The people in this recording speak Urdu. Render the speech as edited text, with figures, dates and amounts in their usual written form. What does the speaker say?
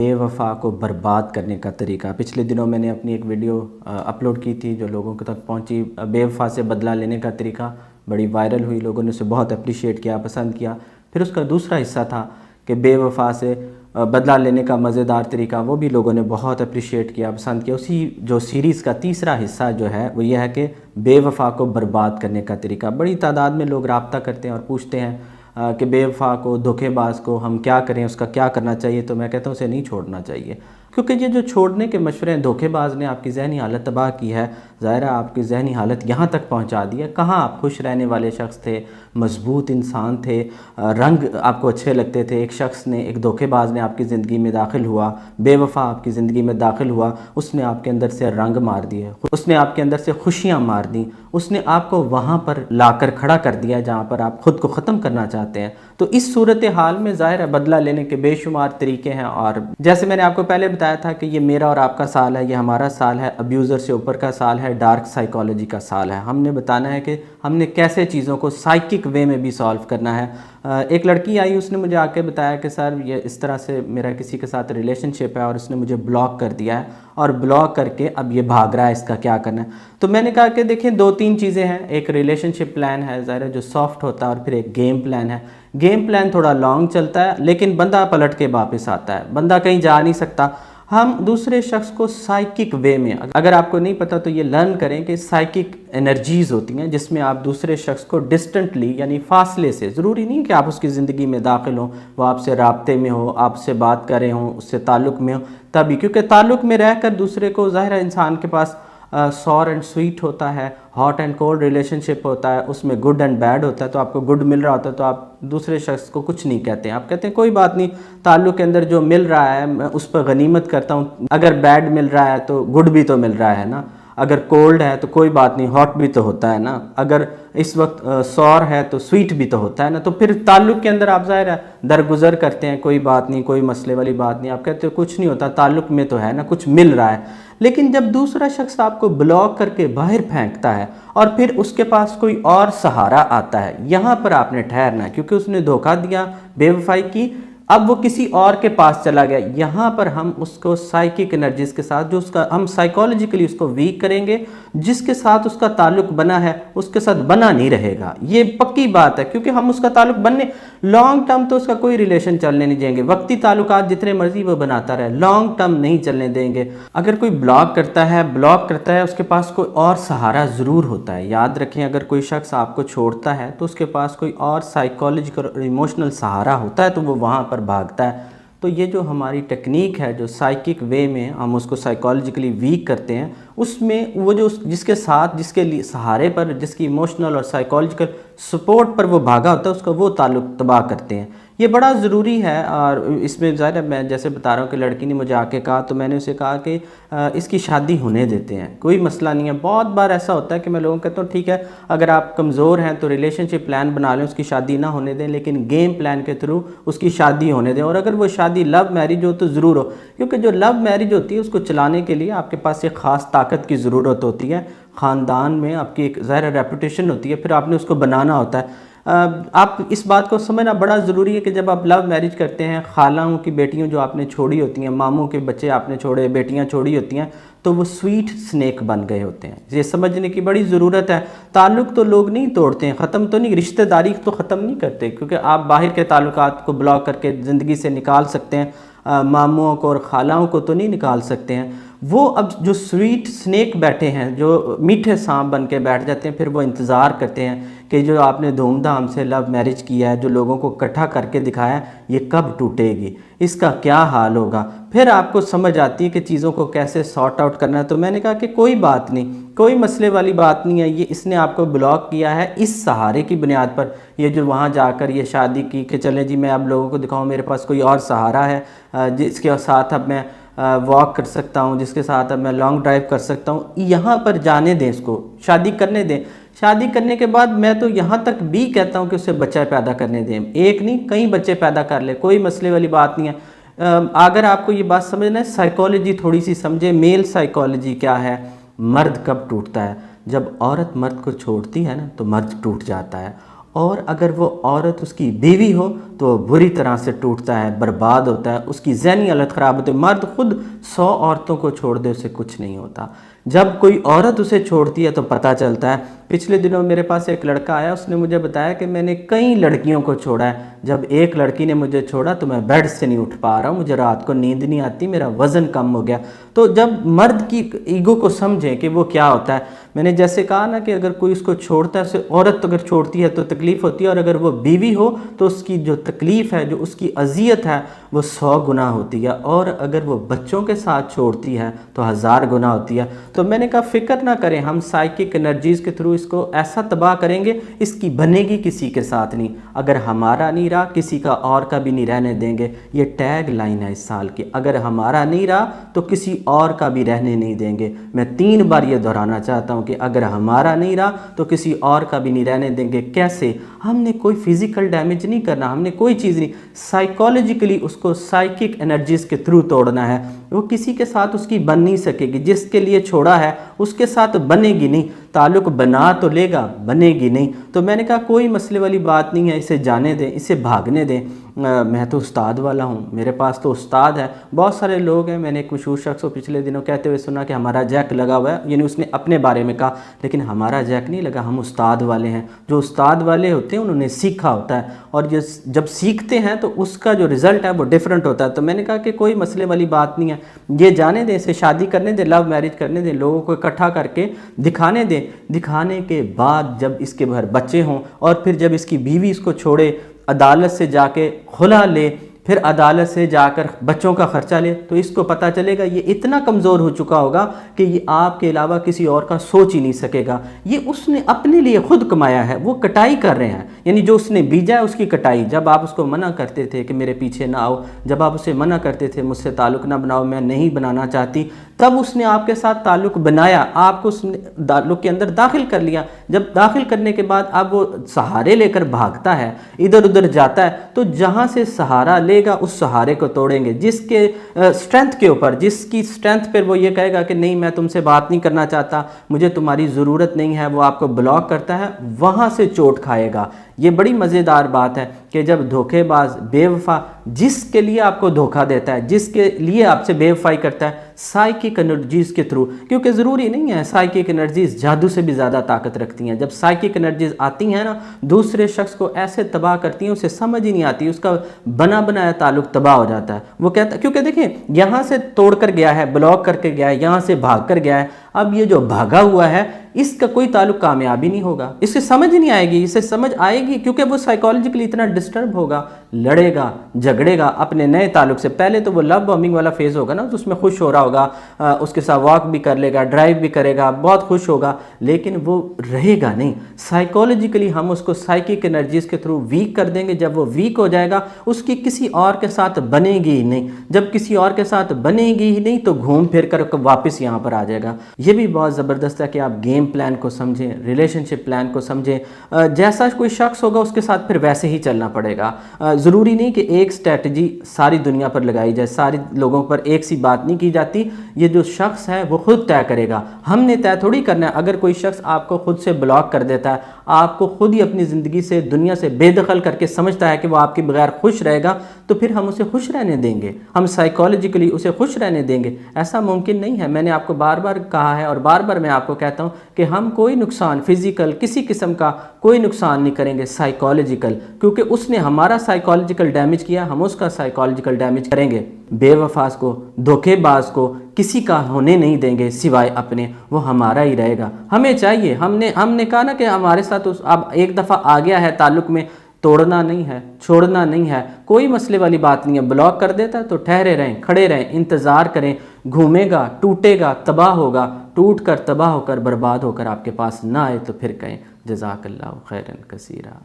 بے وفا کو برباد کرنے کا طریقہ۔ پچھلے دنوں میں نے اپنی ایک ویڈیو اپلوڈ کی تھی جو لوگوں کے تک پہنچی، بے وفا سے بدلہ لینے کا طریقہ، بڑی وائرل ہوئی، لوگوں نے اسے بہت اپریشیٹ کیا، پسند کیا۔ پھر اس کا دوسرا حصہ تھا کہ بے وفا سے بدلہ لینے کا مزیدار طریقہ، وہ بھی لوگوں نے بہت اپریشیٹ کیا، پسند کیا۔ اسی جو سیریز کا تیسرا حصہ جو ہے وہ یہ ہے کہ بے وفا کو برباد کرنے کا طریقہ۔ بڑی تعداد میں لوگ رابطہ کرتے ہیں اور پوچھتے ہیں کہ بے وفا کو، دھوکے باز کو ہم کیا کریں، اس کا کیا کرنا چاہیے؟ تو میں کہتا ہوں اسے نہیں چھوڑنا چاہیے، کیونکہ یہ جو چھوڑنے کے مشورے ہیں، دھوکے باز نے آپ کی ذہنی حالت تباہ کی ہے، ظاہرہ آپ کی ذہنی حالت یہاں تک پہنچا دی ہے۔ کہاں آپ خوش رہنے والے شخص تھے، مضبوط انسان تھے، رنگ آپ کو اچھے لگتے تھے، ایک شخص نے، ایک دھوکے باز نے آپ کی زندگی میں داخل ہوا، بے وفا آپ کی زندگی میں داخل ہوا، اس نے آپ کے اندر سے رنگ مار دیے، اس نے آپ کے اندر سے خوشیاں مار دیں، اس نے آپ کو وہاں پر لا کر کھڑا کر دیا جہاں پر آپ خود کو ختم کرنا چاہتے ہیں۔ تو اس صورتحال میں ظاہر ہے بدلہ لینے کے بے شمار طریقے ہیں، اور جیسے میں نے آپ کو پہلے بتایا تھا کہ یہ میرا اور آپ کا سال ہے، یہ ہمارا سال ہے، ابیوزر سے اوپر کا سال ہے، ڈارک سائیکالوجی کا سال ہے۔ ہم نے بتانا ہے کہ ہم نے کیسے چیزوں کو سائیکک وے میں بھی سالو کرنا ہے۔ ایک لڑکی آئی، اس نے مجھے آ کے بتایا کہ سر یہ اس طرح سے میرا کسی کے ساتھ ریلیشن شپ ہے اور اس نے مجھے بلاک کر دیا ہے، اور بلاک کر کے اب یہ بھاگ رہا ہے، اس کا کیا کرنا ہے؟ تو میں نے کہا کہ دیکھیں دو تین چیزیں ہیں، ایک ریلیشن شپ پلان ہے ظاہر ہے جو سافٹ ہوتا ہے، اور پھر ایک گیم پلان ہے۔ گیم پلان تھوڑا لانگ چلتا ہے لیکن بندہ پلٹ کے واپس آتا ہے، بندہ کہیں جا نہیں سکتا۔ ہم دوسرے شخص کو سائیکک وے میں، اگر آپ کو نہیں پتا تو یہ لرن کریں کہ سائیکک انرجیز ہوتی ہیں جس میں آپ دوسرے شخص کو ڈسٹنٹلی، یعنی فاصلے سے، ضروری نہیں کہ آپ اس کی زندگی میں داخل ہوں، وہ آپ سے رابطے میں ہو، آپ سے بات کر رہے ہوں، اس سے تعلق میں ہو، تبھی، کیونکہ تعلق میں رہ کر دوسرے کو، ظاہر ہے انسان کے پاس سور اینڈ سویٹ ہوتا ہے، ہاٹ اینڈ کولڈ ریلیشن شپ ہوتا ہے، اس میں گڈ اینڈ بیڈ ہوتا ہے۔ تو آپ کو گڈ مل رہا ہوتا ہے تو آپ دوسرے شخص کو کچھ نہیں کہتے ہیں، آپ کہتے ہیں کوئی بات نہیں، تعلق کے اندر جو مل رہا ہے میں اس پر غنیمت کرتا ہوں، اگر بیڈ مل رہا ہے تو گڈ بھی تو مل رہا ہے نا، اگر کولڈ ہے تو کوئی بات نہیں، ہاٹ بھی تو ہوتا ہے نا، اگر اس وقت سور ہے تو سویٹ بھی تو ہوتا ہے نا۔ تو پھر تعلق کے اندر آپ ظاہر ہے درگزر کرتے ہیں، کوئی بات نہیں، کوئی مسئلے والی بات نہیں، آپ کہتے ہیں کچھ نہیں ہوتا، تعلق میں تو ہے نا، کچھ مل رہا ہے۔ لیکن جب دوسرا شخص آپ کو بلاک کر کے باہر پھینکتا ہے اور پھر اس کے پاس کوئی اور سہارا آتا ہے، یہاں پر آپ نے ٹھہرنا ہے، کیونکہ اس نے دھوکہ دیا، بے وفائی کی، اب وہ کسی اور کے پاس چلا گیا۔ یہاں پر ہم اس کو سائیکک انرجیز کے ساتھ، جو اس کا ہم سائیکالوجیکلی اس کو ویک کریں گے، جس کے ساتھ اس کا تعلق بنا ہے اس کے ساتھ بنا نہیں رہے گا، یہ پکی بات ہے، کیونکہ ہم اس کا تعلق بننے، لانگ ٹرم تو اس کا کوئی ریلیشن چلنے نہیں دیں گے، وقتی تعلقات جتنے مرضی وہ بناتا رہے، لانگ ٹرم نہیں چلنے دیں گے۔ اگر کوئی بلاک کرتا ہے اس کے پاس کوئی اور سہارا ضرور ہوتا ہے۔ یاد رکھیں اگر کوئی شخص آپ کو چھوڑتا ہے تو اس کے پاس کوئی اور سائیکالوجیکل اور ایموشنل سہارا ہوتا ہے، تو وہ وہاں پر بھاگتا ہے۔ تو یہ جو ہماری ٹیکنیک ہے، جو سائیکک وے میں ہم اس کو سائیکالوجیکلی ویک کرتے ہیں، اس میں وہ جو جس کے ساتھ، جس کے لیے سہارے پر، جس کی ایموشنل اور سائیکالوجیکل سپورٹ پر وہ بھاگا ہوتا ہے، اس کا وہ تعلق تباہ کرتے ہیں۔ یہ بڑا ضروری ہے، اور اس میں ظاہر ہے میں جیسے بتا رہا ہوں کہ لڑکی نے مجھے آ کے کہا تو میں نے اسے کہا کہ اس کی شادی ہونے دیتے ہیں، کوئی مسئلہ نہیں ہے۔ بہت بار ایسا ہوتا ہے کہ میں لوگوں کو کہتا ہوں ٹھیک ہے اگر آپ کمزور ہیں تو ریلیشن شپ پلان بنا لیں، اس کی شادی نہ ہونے دیں، لیکن گیم پلان کے تھرو اس کی شادی ہونے دیں، اور اگر وہ شادی لو میرج ہو تو ضرور ہو، کیونکہ جو لو میرج ہوتی ہے اس کو چلانے کے لیے آپ کے پاس ایک خاص طاقت کی ضرورت ہوتی ہے، خاندان میں آپ کی ایک ظاہر ریپوٹیشن ہوتی ہے، پھر آپ نے اس کو بنانا ہوتا ہے۔ آپ اس بات کو سمجھنا بڑا ضروری ہے کہ جب آپ لو میرج کرتے ہیں، خالوں کی بیٹیوں جو آپ نے چھوڑی ہوتی ہیں، ماموں کے بچے آپ نے چھوڑے، بیٹیاں چھوڑی ہوتی ہیں، تو وہ سویٹ سنیک بن گئے ہوتے ہیں۔ یہ سمجھنے کی بڑی ضرورت ہے۔ تعلق تو لوگ نہیں توڑتے ہیں، ختم تو نہیں، رشتہ داری تو ختم نہیں کرتے، کیونکہ آپ باہر کے تعلقات کو بلاک کر کے زندگی سے نکال سکتے ہیں، ماموں کو اور خالوں کو تو نہیں نکال سکتے ہیں۔ وہ اب جو سویٹ سنیک بیٹھے ہیں، جو میٹھے سانپ بن کے بیٹھ جاتے ہیں، پھر وہ انتظار کرتے ہیں کہ جو آپ نے دھوم دھام سے لو میرج کیا ہے، جو لوگوں کو اکٹھا کر کے دکھایا ہے، یہ کب ٹوٹے گی، اس کا کیا حال ہوگا۔ پھر آپ کو سمجھ آتی ہے کہ چیزوں کو کیسے سارٹ آؤٹ کرنا ہے۔ تو میں نے کہا کہ کوئی بات نہیں، کوئی مسئلے والی بات نہیں ہے، یہ اس نے آپ کو بلاک کیا ہے اس سہارے کی بنیاد پر، یہ جو وہاں جا کر یہ شادی کی کہ چلیں جی میں اب لوگوں کو دکھاؤں میرے پاس کوئی اور سہارا ہے، جس کے ساتھ اب میں واک کر سکتا ہوں، جس کے ساتھ اب میں لانگ ڈرائیو کر سکتا ہوں، یہاں پر جانے دیں، اس کو شادی کرنے دیں۔ شادی کرنے کے بعد میں تو یہاں تک بھی کہتا ہوں کہ اسے بچہ پیدا کرنے دیں، ایک نہیں کئی بچے پیدا کر لے، کوئی مسئلے والی بات نہیں ہے۔ اگر آپ کو یہ بات سمجھنا ہے، سائیکالوجی تھوڑی سی سمجھے، میل سائیکالوجی کیا ہے، مرد کب ٹوٹتا ہے؟ جب عورت مرد کو چھوڑتی ہے نا تو مرد ٹوٹ جاتا ہے، اور اگر وہ عورت اس کی بیوی ہو تو وہ بری طرح سے ٹوٹتا ہے، برباد ہوتا ہے، اس کی ذہنی حالت خراب ہوتی ہے۔ مرد خود 100 عورتوں کو چھوڑ دے اسے کچھ نہیں ہوتا، جب کوئی عورت اسے چھوڑتی ہے تو پتہ چلتا ہے۔ پچھلے دنوں میرے پاس ایک لڑکا آیا، اس نے مجھے بتایا کہ میں نے کئی لڑکیوں کو چھوڑا ہے، جب ایک لڑکی نے مجھے چھوڑا تو میں بیڈ سے نہیں اٹھ پا رہا ہوں، مجھے رات کو نیند نہیں آتی، میرا وزن کم ہو گیا۔ تو جب مرد کی ایگو کو سمجھیں کہ وہ کیا ہوتا ہے، میں نے جیسے کہا نا کہ اگر کوئی اس کو چھوڑتا ہے، اسے عورت اگر چھوڑتی ہے تو تکلیف ہوتی ہے، اور اگر وہ بیوی ہو تو اس کی جو تکلیف ہے، جو اس کی اذیت ہے، وہ 100 گنا ہوتی ہے، اور اگر وہ بچوں کے ساتھ چھوڑتی ہے تو 1000 گنا ہوتی ہے۔ تو میں نے کہا فکر نہ کریں، ہم سائیکک انرجیز کے تھرو اس کو ایسا تباہ کریں گے، اس کی بنے گی کسی کے ساتھ نہیں، اگر ہمارا نہیں رہا کسی کا اور کا بھی نہیں رہنے دیں گے۔ یہ ٹیگ لائن ہے اس سال کی، اگر ہمارا نہیں رہا تو کسی اور کا بھی رہنے نہیں دیں گے۔ میں 3 بار یہ دہرانا چاہتا ہوں کہ اگر ہمارا نہیں رہا تو کسی اور کا بھی نہیں رہنے دیں گے۔ کیسے؟ ہم نے کوئی فزیکل ڈیمیج نہیں کرنا، ہم نے کوئی چیز نہیں، سائیکالوجیکلی اس کو سائیکک انرجیز کے تھرو توڑنا ہے۔ وہ کسی کے ساتھ اس کی بن نہیں سکے گی، جس کے لیے چھوڑا ہے اس کے ساتھ بنے گی نہیں، تعلق بنا تو لے گا، بنے گی نہیں۔ تو میں نے کہا کوئی مسئلے والی بات نہیں ہے، اسے جانے دیں، اسے بھاگنے دیں۔ میں تو استاد والا ہوں، میرے پاس تو استاد ہے، بہت سارے لوگ ہیں۔ میں نے ایک مشہور شخص کو پچھلے دنوں کہتے ہوئے سنا کہ ہمارا جیک لگا ہوا ہے، یعنی اس نے اپنے بارے میں کہا، لیکن ہمارا جیک نہیں لگا، ہم استاد والے ہیں۔ جو استاد والے ہوتے ہیں انہوں نے سیکھا ہوتا ہے، اور جب سیکھتے ہیں تو اس کا جو رزلٹ ہے وہ ڈیفرنٹ ہوتا ہے۔ تو میں نے کہا کہ کوئی مسئلے والی بات نہیں ہے، یہ جانے دیں، اسے شادی کرنے دیں، لو میرج کرنے دیں، لوگوں کو اکٹھا کر کے دکھانے دیں۔ دکھانے کے بعد جب اس کے گھر بچے ہوں، اور پھر جب اس کی بیوی اس کو چھوڑے، عدالت سے جا کے خلا لے، پھر عدالت سے جا کر بچوں کا خرچہ لے، تو اس کو پتہ چلے گا یہ اتنا کمزور ہو چکا ہوگا کہ یہ آپ کے علاوہ کسی اور کا سوچ ہی نہیں سکے گا۔ یہ اس نے اپنے لیے خود کمایا ہے، وہ کٹائی کر رہے ہیں، یعنی جو اس نے بیجا ہے اس کی کٹائی۔ جب آپ اس کو منع کرتے تھے کہ میرے پیچھے نہ آؤ، جب آپ اسے منع کرتے تھے مجھ سے تعلق نہ بناؤ، میں نہیں بنانا چاہتی، تب اس نے آپ کے ساتھ تعلق بنایا، آپ کو اس نے تعلق کے اندر داخل کر لیا۔ جب داخل کرنے کے بعد اب وہ سہارے لے کر بھاگتا ہے، ادھر ادھر جاتا ہے، تو جہاں سے سہارا لے گا اس سہارے کو توڑیں گے، جس کے سٹرینتھ کے اوپر، جس کی سٹرینتھ پر وہ یہ کہے گا کہ نہیں میں تم سے بات نہیں کرنا چاہتا، مجھے تمہاری ضرورت نہیں ہے، وہ آپ کو بلاک کرتا ہے، وہاں سے چوٹ کھائے گا۔ یہ بڑی مزیدار بات ہے کہ جب دھوکے باز، بے وفا، جس کے لیے آپ کو دھوکہ دیتا ہے، جس کے لیے آپ سے بے وفائی کرتا ہے، سائیکک انرجیز کے تھرو، کیونکہ ضروری نہیں ہے، سائیکک انرجیز جادو سے بھی زیادہ طاقت رکھتی ہیں۔ جب سائیکک انرجیز آتی ہیں نا، دوسرے شخص کو ایسے تباہ کرتی ہیں، اسے سمجھ ہی نہیں آتی، اس کا بنا بنایا تعلق تباہ ہو جاتا ہے۔ وہ کہتا ہے، کیونکہ دیکھیں یہاں سے توڑ کر گیا ہے، بلاک کر کے گیا ہے، یہاں سے بھاگ کر گیا ہے، اب یہ جو بھاگا ہوا ہے اس کا کوئی تعلق کامیابی نہیں ہوگا، اسے سمجھ نہیں آئے گی، اسے سمجھ آئے گی کیونکہ وہ سائیکالوجیکلی اتنا ڈسٹرب ہوگا، لڑے گا، جھگڑے گا اپنے نئے تعلق سے۔ پہلے تو وہ لو بومبنگ والا فیز ہوگا نا، تو اس میں خوش ہو رہا ہوگا، اس کے ساتھ واک بھی کر لے گا، ڈرائیو بھی کرے گا، بہت خوش ہوگا، لیکن وہ رہے گا نہیں۔ سائیکالوجیکلی ہم اس کو سائیکک انرجیز کے تھرو ویک کر دیں گے، جب وہ ویک ہو جائے گا اس کی کسی اور کے ساتھ بنے گی ہی نہیں، جب کسی اور کے ساتھ بنے گی ہی نہیں تو گھوم پھر کر واپس یہاں پر آ جائے گا۔ یہ بھی بہت زبردست ہے کہ آپ گیم پلان کو سمجھیں، ریلیشن شپ پلان کو سمجھیں، جیسا کوئی شخص ہوگا اس کے ساتھ پھر ویسے ہی چلنا پڑے گا۔ ضروری نہیں کہ ایک سٹریٹجی ساری دنیا پر لگائی جائے، ساری لوگوں پر ایک سی بات نہیں کی جاتی، یہ جو شخص ہے وہ خود طے کرے گا، ہم نے طے تھوڑی کرنا ہے۔ اگر کوئی شخص آپ کو خود سے بلاک کر دیتا ہے، آپ کو خود ہی اپنی زندگی سے، دنیا سے بے دخل کر کے سمجھتا ہے کہ وہ آپ کے بغیر خوش رہے گا، تو پھر ہم اسے خوش رہنے دیں گے، ہم سائیکالوجیکلی اسے خوش رہنے دیں گے؟ ایسا ممکن نہیں ہے۔ میں نے آپ کو بار بار کہا ہے اور بار بار میں آپ کو کہتا ہوں کہ ہم کوئی نقصان فزیکل کسی قسم کا کوئی نقصان نہیں کریں گے سائیکالوجیکل، کیونکہ اس نے ہمارا سائیکالوجیکل ڈیمیج کیا، ہم اس کا سائیکالوجیکل ڈیمیج کریں گے۔ بے وفاس کو، دھوکے باز کو کسی کا ہونے نہیں دیں گے سوائے اپنے، وہ ہمارا ہی رہے گا۔ ہمیں چاہیے، ہم نے کہا نا کہ ہمارے ساتھ اب ایک دفعہ آ گیا ہے تعلق میں، توڑنا نہیں ہے، چھوڑنا نہیں ہے، کوئی مسئلے والی بات نہیں ہے۔ بلاک کر دیتا ہے تو ٹھہرے رہیں، کھڑے رہیں، انتظار کریں، گھومے گا، ٹوٹے گا، تباہ ہوگا، ٹوٹ کر تباہ ہو کر برباد ہو کر آپ کے پاس نہ آئے تو پھر کہیں جزاک اللہ خیرا کثیرا۔